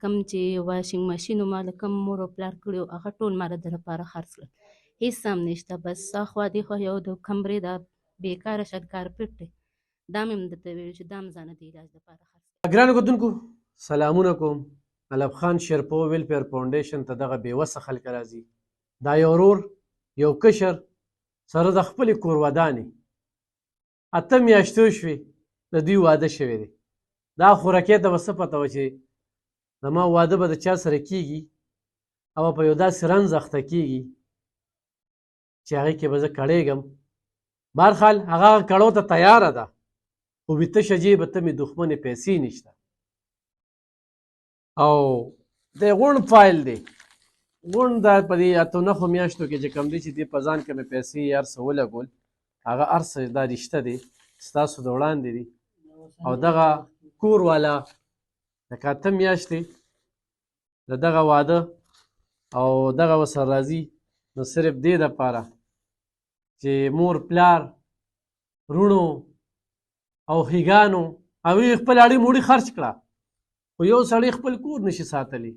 کم چې واشنګ ماشین ما له کم مور او پلار کړي هغه ټول ما د لپاره خرڅ کړل. هېڅ هم نشته، بس اخوا دېخوا یو د کمرې دا بېکاره شل کارپېټ دی، دا مې هم درته ویل چې دا هم ځانه د علاج لپاره خرڅ کړل. ګرانو کتونکو سلامونه کوم. علب خان شیرپو ویلفیر فاونډیشن ته دغه بېوسه خلک راځي. دا یو ورور یو کشر سره د خپلې کور ودانې 8 میاشتې شوې د دوی واده شوی دی. دا خورکې ته به څه پته وه چې زما واده به د چا سره کېږي او په یو داسې رنځ اخته کېږي چې هغې کې به زه کړېږم. بهرحال هغه کړو ته تیاره ده، خو ویته شجې به ته مې دښمنې پیسې نشته. او د غونډ فایل دی، غونډ دا په دې 8 میاشتو کې چې کوم دی چې دې په ځان کې مې پیسې هر څه ولګول، هغه هر څه دا رشته دی ستاسو د وړاندې دی. او دغه کور والا لکه 8 میاشتې د دغه واده او دغه ورسره راځي نو صرف دې دپاره چې مور پلار رونو او ښېګانو هغوی خپل اړې موړې خرچ کړه، خو یو سړی خپل کور نشي ساتلی.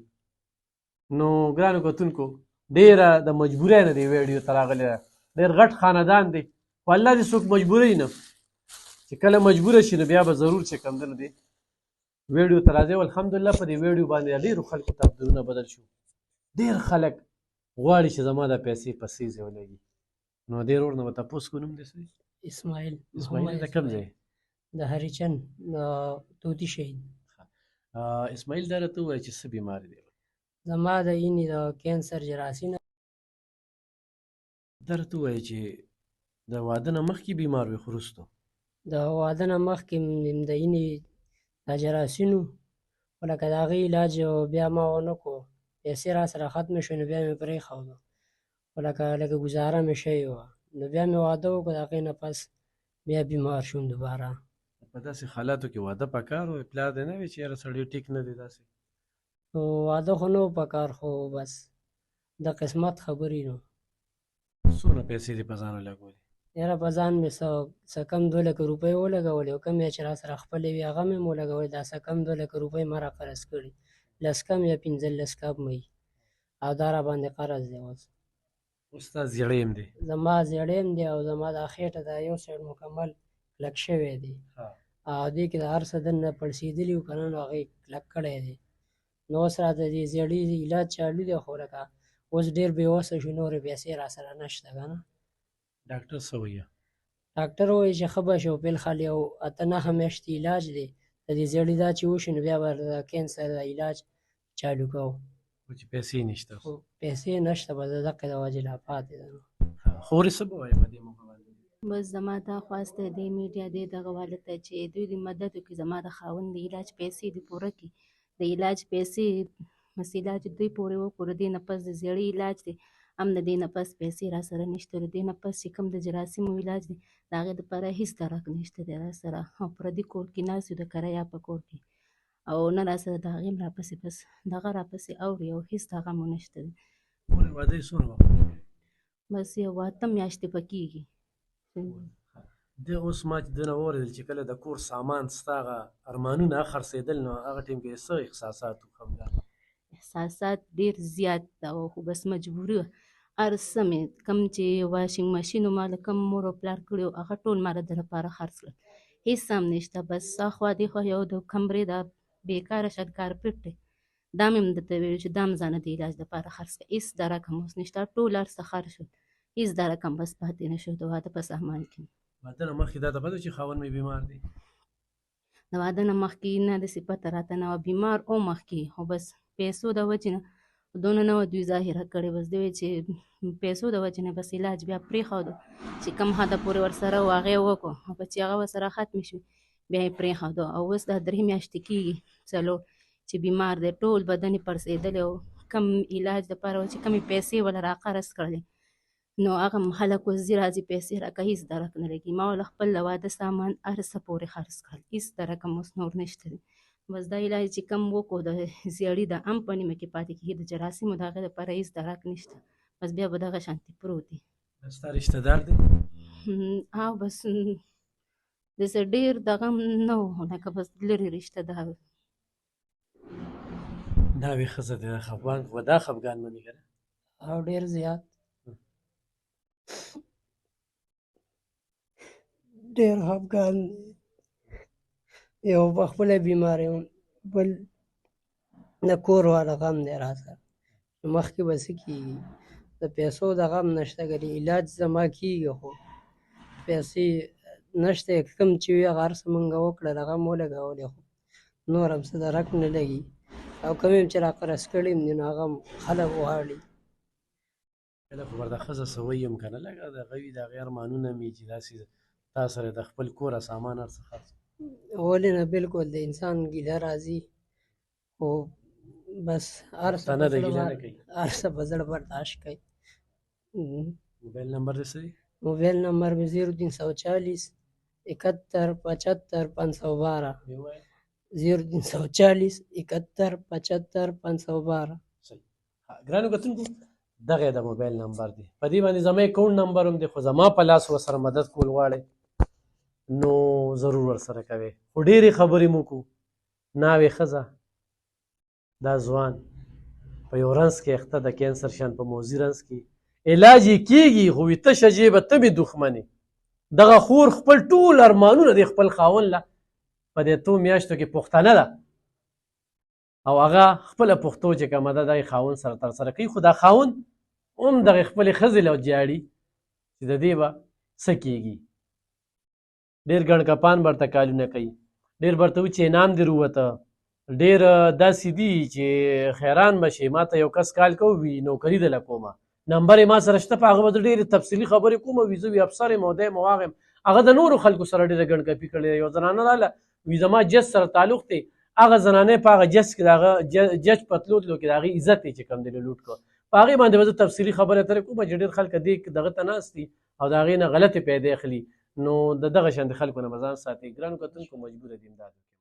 نو ګرانو کتونکو ډېره د مجبورۍ نه دې ویډیو ته راغلی ده. ډېر غټ خاندان دی، خو الله دې څوک مجبوروي نه، چې کله مجبوره شي نو بیا به ضرور چې کوم دی نو دې ویډیو ته راځي. او الحمدلله په دې ویډیو باندې ډېرو خلکو تقدیرونه بدل شو. ډېر خلک غواړي چې زما دا پیسې په سیزې ولګي. نو دې ورور نه به تپوس کو نوم دې څه دی؟ اسماعیل د کوم ځای؟ د هریچن توتي شهید. اسماعیل دا راته ووایه چې څه بیماري دی؟ زما د اینې د کینسر جراثیم. دا راته ووایه چې د واده نه مخکې بیمار وي خو وروستو؟ د واده نه مخکې د اینې دا جراثیم و، خو لکه د هغې علاج بیا ما ونه کړو، پیسې را سره ختمې شوې نو بیا مې پرېښودو، خو لکه ګزاره مې شوې وه نو بیا مې واده وکړو. د هغې نه پس بیا بیمار شوم دوباره. په داسې حالاتو کې واده پکار و؟ پلار دې نه وي چې یاره سړی ټیک نه دی داسې؟ واده خو نه و پکار، خو بس د قسمت خبرې نو. څومره پیسې دې په ځان ولګولې؟ یاره په ځان مې څه کم 2 لکه روپۍ ولګولې، او کم یې چې را سره خپلې وي هغه مې ولګولې. دا څه کم 2 لکه روپۍ ما را قرض کړي، 10 کم یا 15 کم وي، او دا را باندې قرض دی. اوس ستا زیړی یم دی؟ زما زیړی یم دی، او زما دا خېټه دا یو سایډ مکمل کلک شوی دی، او دې کې د هر څه دننه پړسېدلي وو که نه، نو هغه یې کلک کړی دی. نو اوس راته دې زیړي علاج چالو دی، خو لکه اوس ډېر بېوسه شو، نورې پیسې را سره نشته که نه. ډاکټر څه وایي؟ ډاکټر وایي چې ښه به شي، او فلحال یو 8-9 میاشتې علاج دی. د دې زیړي دا چې وشي نو بیا به د کینسر د علاج چالو کوو. خو چې پیسې نشته؟ خو پیسې نشته، به د دقې د وجې لا پاتې ده. خو ورې څه به وایې په دې موقع باندې؟ بس زما دا خواست دی دې میډیا دې دغه والا ته چې دوی دې مدد وکړي، زما د خاوند د علاج پیسې دې پوره کړي. د علاج پیسې بس علاج دوی پورې وکړو. دې نه پس د زیړي علاج دی هم د دې نه پس پیسې را سره نشته. د دې نه پس چې کوم د جراثیمو علاج دی د هغې دپاره هېڅ درک نشته دی را سره، او پردي کور کې ناست یو د کریا په کور کې، او نه را سره د هغې هم راپسې بس دغه راپسې اوري، او هېڅ دغه مو نشته دی. مورې واده یې څومره وخت کېږي؟ بس یو 8 میاشتې به کېږي. ده اوس ما چې ده نه واورېدل چې کله د کور سامان ستا هغه ارمانونه خرڅېدل، نو هغه ټایم کې څه احساسات وو؟ خفګان احساسات ډېر زیات ده، خو بس مجبوري وه. هر څه مې کوم چې واشنګ ماشین ما له کوم مور او پلار کړي وو هغه ټول ما د لپاره خرڅ کړل. هېڅ هم نشته، بس اخوا دېخوا یو د کمرې دا بېکاره شل کارپېټ دی، دا مې هم درته ویل چې دا هم ځانه د علاج لپاره خرڅ کړه. هېڅ د رقم اوس نشته، ټول هر څه خرڅ شول، هېڅ د رقم بس پاتې نه شو د واده په سامان کې. واده نه مخکې دا ته پته چې خاوند مې بیمار دی؟ د واده نه مخکې نه داسې پته راته نه وه، بیمار او مخکې، خو بس پیسو د وجې نه دونه نه وه دوی ظاهره کړې. بس دوی چې پیسو د وجې نه بس علاج بیا پرېښودو، چې کوم حده پورې ورسره و هغه یې وکړو، او که چې هغه ورسره ختمې شوې بیا یې پرېښودو. او اوس دا 3 میاشتې کېږي 4 چې بیمار دی، ټول بدن یې پړسېدلی، او کم علاج دپاره چې کمې پیسې وله را قرض کړلې نو هغه هم خلک اوس ځي راځي پیسې راکوه، هېڅ درک نه لګي. ما وله خپل د واده سامان هر څه پورې خرڅ کړل، هېڅ درک هم اوس نور نشته دی. بس دا علاج چې کم وکړو د زیړي د هم په نیمه کې پاتې کېږي، د جراثیمو د هغې دپاره هېڅ درک نشته، بس بیا به دغه شانتې پروت دی. ستا رشته دار دی؟ او بس داسې ډېر دغه هم نه و، لکه بس لرې رشته دار. ناوې ښځه دې د خفګان خو دا خفګان مني که نه او ډېر زیات ډېر خفګان دی. یو پخپله بیمار یم، بل د کور والا غم دی راسره. مخکې به څه کېږي، د پیسو د غم نشته، ګنې علاج زما کېږي خو پیسې نشته. کوم چې وي هغه هر څه مونږ وکړل، هغه مو ولګولې، خو نور هم څه درک نه لګي. او کوم یم چې راقرض کړي هم دي نو هغه هم خلک غواړي. کله خو ورته ښځه څه ویم که نه، لکه د هغه وي د هغې ارمانونه مې چې داسې تا سره د خپل کوره سامان هر څه خرڅ ولې نه، بالکل د انسان ګیله راځي، خو بس هر څه پښتانه په د زړه ګیله نه باندې- کوي. هر څه په زړه برداشت کوي. موبایل نمبر دې څه دی؟ موبایل نمبر مې 0340 71 75 512 ویې وایه. 0340 71 75 512. صحیح. ګرانو کتونکو دغه د موبایل نمبر دی، په دې باندې زما اکاونټ نمبر هم دی، خو زما په لاس ورسره مدد کول غواړئ نو ضرور ورسره کوئ. خو ډېرې خبرې مو کو. ناوې ښځه دا ځوان په یو رنځ کې اخته د کینسر شان په موذي رنځ کې علاج یې کېږي، خو وي تشه جیبه ته مې دښمنې. دغه خور خپل ټول ارمانونه د خپل خاوند له په دې 2 میاشتو کې پښتنه ده او هغه خپله پښتو چې کومه ده دا یې خاوند سره ترسره کوي، خو دا خاوند هم دغې خپلې ښځې له جاړي چې د دې به څه کېږي. ډېر ګڼ کپان برته کالونه کوي، ډېر برته وي چې انعام دې رووته، ډېر داسې دي چې خیران به شي. ما ته یو کس کال کوي نوکري دله کومه، نمبر یې ما سره شته، په هغه به زه ډېرې تفصیلي خبرې کوم. وي زه وي افسر یم او دی یم او هغه یم. هغه د نورو خلکو سره ډېره ګڼ کپي کړې ده. یو زنانه راله وي زما جج سره تعلق دی، هغه زنانه په هغه جج کې د هغه جج په تلو تلو کې د هغې عزت یې چې کوم دی لوټ کړ. په هغې باندې به زه تفصیلي خبرې اترې کوم چې ډېر خلک دې دغه ته ناست دي او د هغې نه غلطې پیدا اخلي. نو د دغه شان د خلکو نه به ځان ساتئ. ګرانو کتونکو مجبوره دي امداد وکړي.